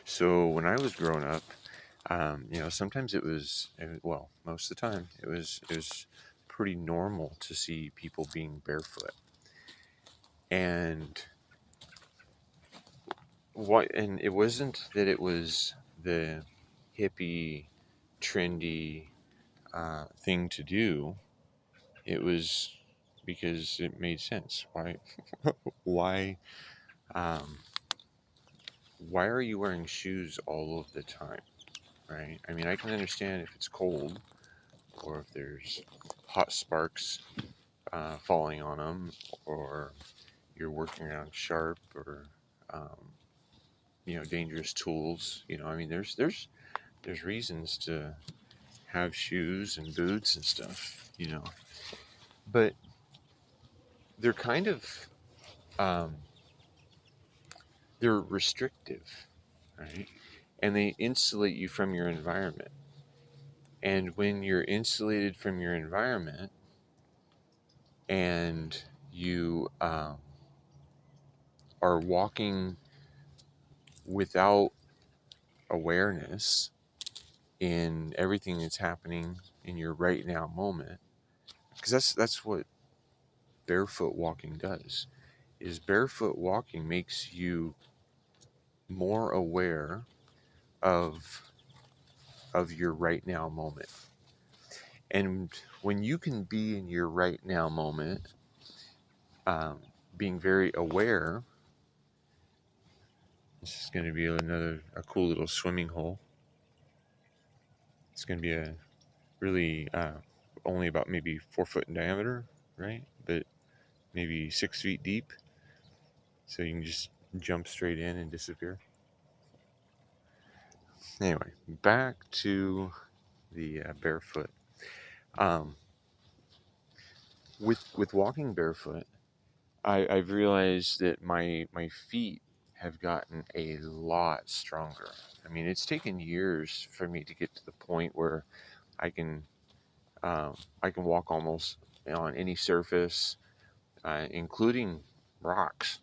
So when I was growing up, sometimes well, most of the time it was pretty normal to see people being barefoot, and and it wasn't that it was the hippie, trendy thing to do. It was because it made sense. Why, um, why are you wearing shoes all of the time? Right? I mean, I can understand if it's cold or if there's hot sparks falling on them, or you're working around sharp or um, dangerous tools. I mean, there's reasons to have shoes and boots and stuff. But they're kind of um, they're restrictive, right? And they insulate you from your environment. And when you're insulated from your environment and you are walking without awareness in everything that's happening in your right now moment, because that's what barefoot walking does. Is barefoot walking makes you more aware of your right now moment. And when you can be in your right now moment, um, being very aware, this is going to be a cool little swimming hole. It's going to be a really only about maybe 4 foot in diameter, right? But maybe 6 feet deep, so you can just jump straight in and disappear. Anyway, back to the barefoot. Um, with walking barefoot, I've realized that my feet have gotten a lot stronger. I mean, it's taken years for me to get to the point where I can I can walk almost on any surface, including rocks,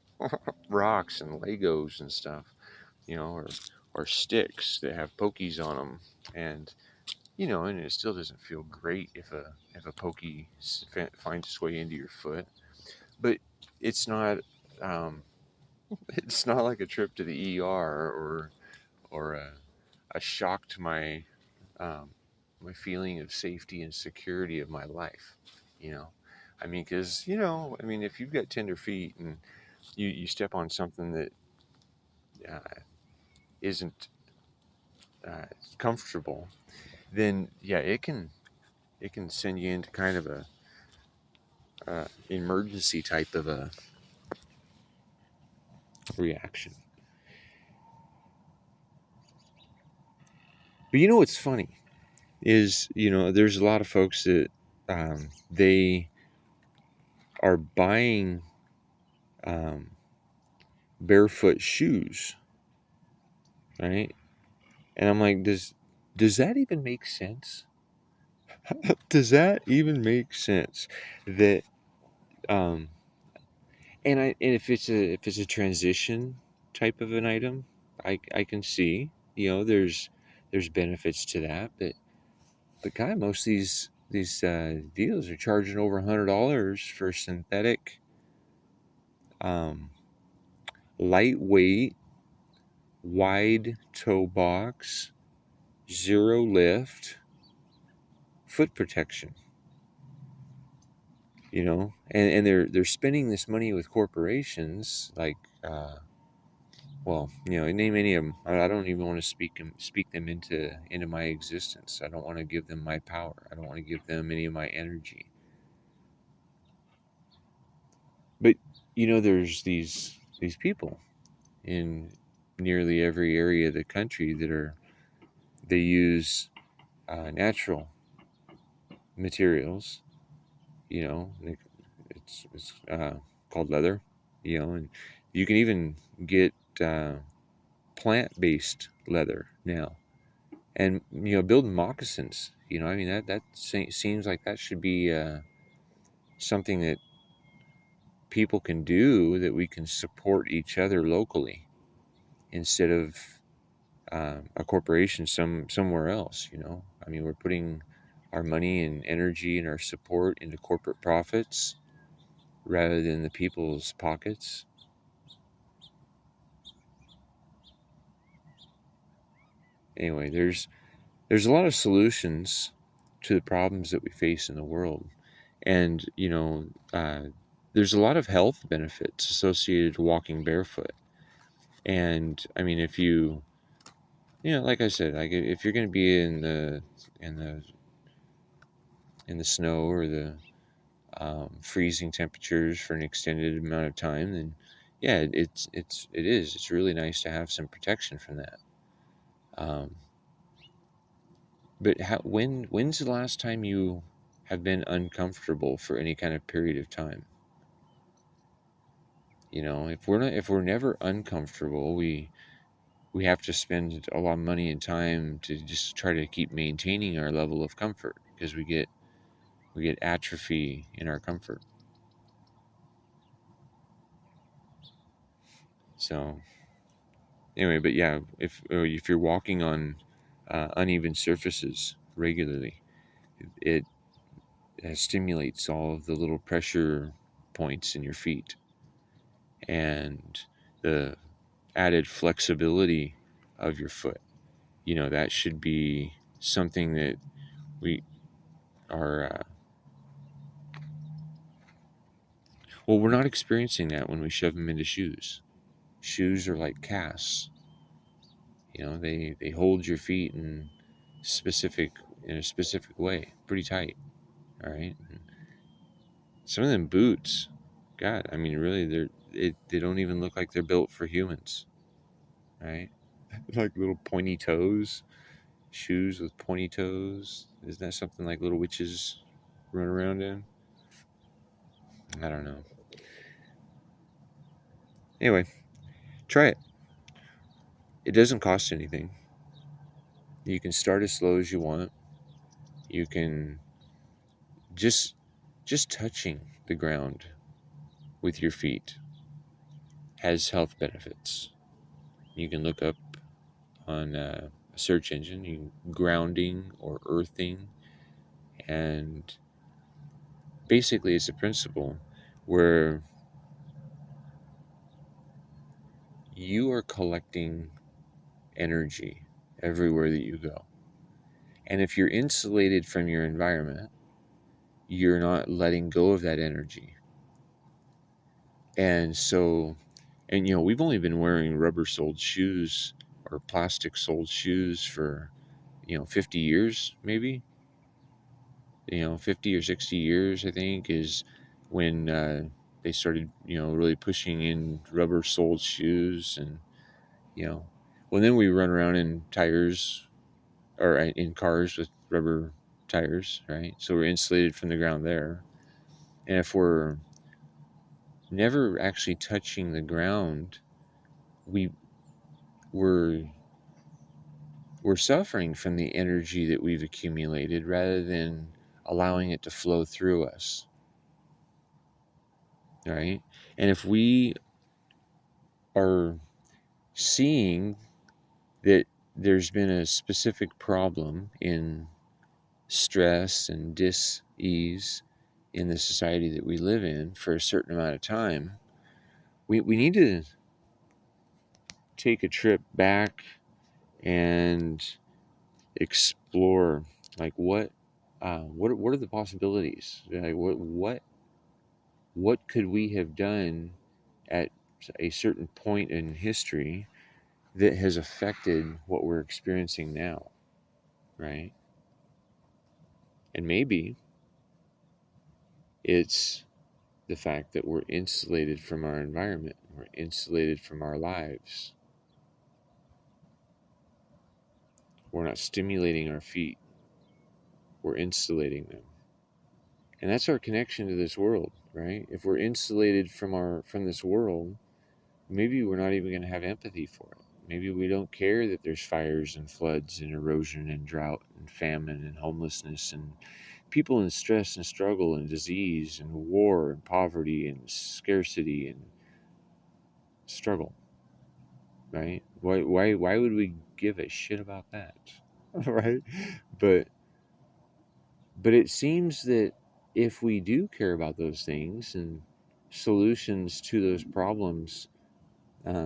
rocks and Legos and stuff, or sticks that have pokies on them, and and it still doesn't feel great if a pokey finds its way into your foot, but it's not um, it's not like a trip to the ER or a shock to um, my feeling of safety and security of my life. You know, I mean, because I mean, if you've got tender feet and you step on something that uh, isn't comfortable, then yeah, it can send you into kind of a emergency type of a reaction. But what's funny is there's a lot of folks that they are buying um, barefoot shoes, right? And I'm like, does that even make sense? Does that even make sense? That um, and if it's a transition type of an item, I can see there's benefits to that, but God, most of these deals are charging over $100 for synthetic, um, lightweight, wide toe box, zero lift foot protection. And they're spending this money with corporations like well, name any of them. I don't even want to speak them into my existence. I don't want to give them my power. I don't want to give them any of my energy. But there's these people in nearly every area of the country they use natural materials. You know, it's called leather. And you can even get plant-based leather now, and building moccasins. I mean that seems like that should be something that people can do, that we can support each other locally instead of a corporation somewhere else. I mean, we're putting our money and energy and our support into corporate profits rather than the people's pockets. Anyway, there's a lot of solutions to the problems that we face in the world, and there's a lot of health benefits associated to walking barefoot. And I mean, if like I said, like if you're going to be in the in the snow or the freezing temperatures for an extended amount of time, then yeah, it's really nice to have some protection from that. Um, but when's the last time you have been uncomfortable for any kind of period of time? If we're never uncomfortable, we have to spend a lot of money and time to just try to keep maintaining our level of comfort because we get atrophy in our comfort. So anyway, but yeah, if you're walking on uneven surfaces regularly, it stimulates all of the little pressure points in your feet, and the added flexibility of your foot. That should be something that we are. Well, we're not experiencing that when we shove them into shoes. Shoes are like casts. They hold your feet specific in a specific way, pretty tight. All right. And some of them boots, God, I mean, really, they don't even look like they're built for humans, right? Like little pointy toes, shoes with pointy toes. Isn't that something like little witches run around in? I don't know. Anyway, try it. It doesn't cost anything. You can start as slow as you want. You can just just touching the ground with your feet has health benefits. You can look up on a search engine, grounding or earthing, and basically it's a principle where you are collecting energy everywhere that you go. And if you're insulated from your environment, you're not letting go of that energy. And so, and we've only been wearing rubber soled shoes or plastic soled shoes for 50 years maybe. 50 or 60 years, I think, is when they started really pushing in rubber soled shoes. And you know well, then we run around in tires, or in cars with rubber tires, right? So we're insulated from the ground there. And if we're never actually touching the ground, we we're we're suffering from the energy that we've accumulated rather than allowing it to flow through us, right? And if we are seeing that there's been a specific problem in stress and dis-ease in the society that we live in for a certain amount of time, we need to take a trip back and explore, like, what are the possibilities, like what could we have done at a certain point in history that has affected what we're experiencing now, right? And maybe it's the fact that we're insulated from our environment, we're insulated from our lives, we're not stimulating our feet, we're insulating them. And that's our connection to this world, right? If we're insulated from this world, maybe we're not even going to have empathy for it. Maybe we don't care that there's fires and floods and erosion and drought and famine and homelessness and people in stress and struggle and disease and war and poverty and scarcity and struggle. right? Why would we give a shit about that? Right? But it seems that if we do care about those things and solutions to those problems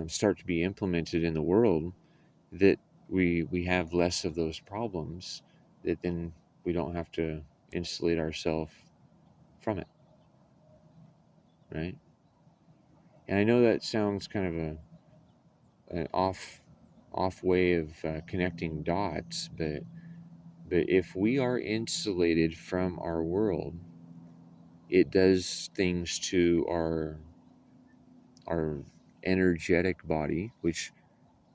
start to be implemented in the world, that we have less of those problems, that then we don't have to insulate ourselves from it, right? And I know that sounds kind of an off way of connecting dots, but if we are insulated from our world, it does things to our energetic body, which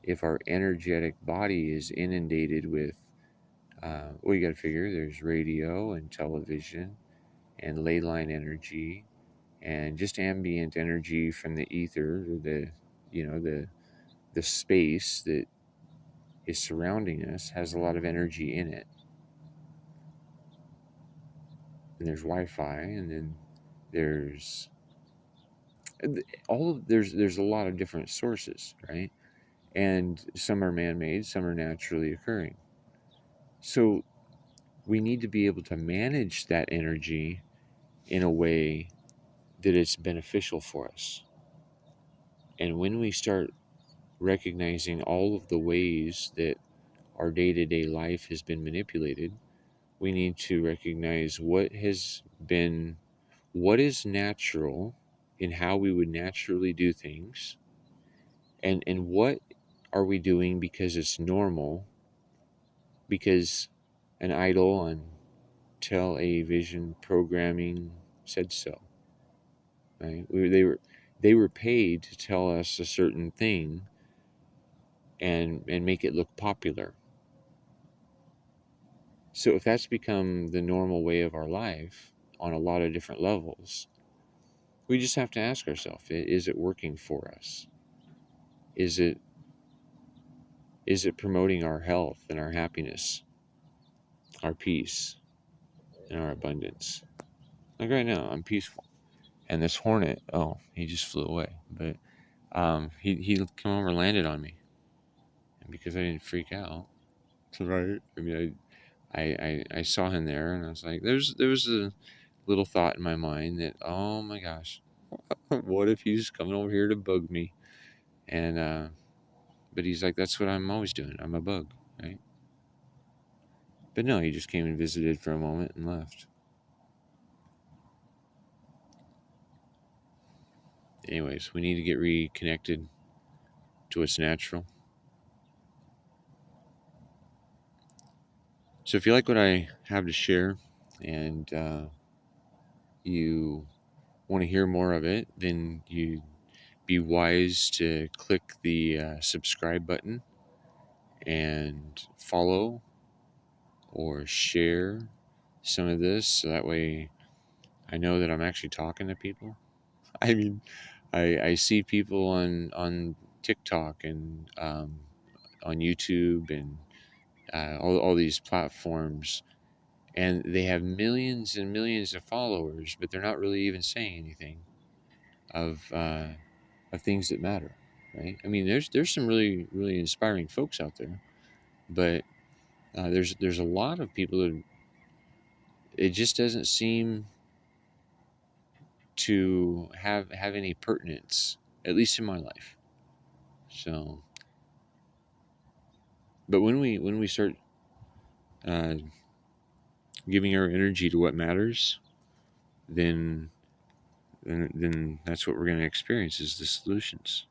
if our energetic body is inundated with well, you got to figure there's radio and television and ley line energy and just ambient energy from the ether, the the space that is surrounding us has a lot of energy in it. And there's Wi-Fi, and then there's there's a lot of different sources, right? And some are man-made, some are naturally occurring. So we need to be able to manage that energy in a way that it's beneficial for us. And when we start recognizing all of the ways that our day-to-day life has been manipulated, we need to recognize what is natural in how we would naturally do things, and what are we doing because it's normal, because an idol on television programming said so, right? They were paid to tell us a certain thing and make it look popular. So if that's become the normal way of our life on a lot of different levels, we just have to ask ourselves, is it working for us? Is it promoting our health and our happiness, our peace and our abundance? Like right now, I'm peaceful. And this hornet, oh, he just flew away. But he came over and landed on me. And because I didn't freak out, right? I mean, I saw him there, and I was like, there was a little thought in my mind that, oh my gosh, what if he's coming over here to bug me? And but he's like, that's what I'm always doing. I'm a bug, right? But no, he just came and visited for a moment and left. Anyways, we need to get reconnected to what's natural. So if you like what I have to share, and you want to hear more of it, then you be wise to click the subscribe button and follow or share some of this, so that way I know that I'm actually talking to people. I mean, I see people on TikTok and on YouTube and all these platforms, and they have millions and millions of followers, but they're not really even saying anything of things that matter, right? I mean, there's some really inspiring folks out there, but there's a lot of people that it just doesn't seem to have any pertinence, at least in my life. So, but when we start uh, giving our energy to what matters, then that's what we're going to experience is the solutions.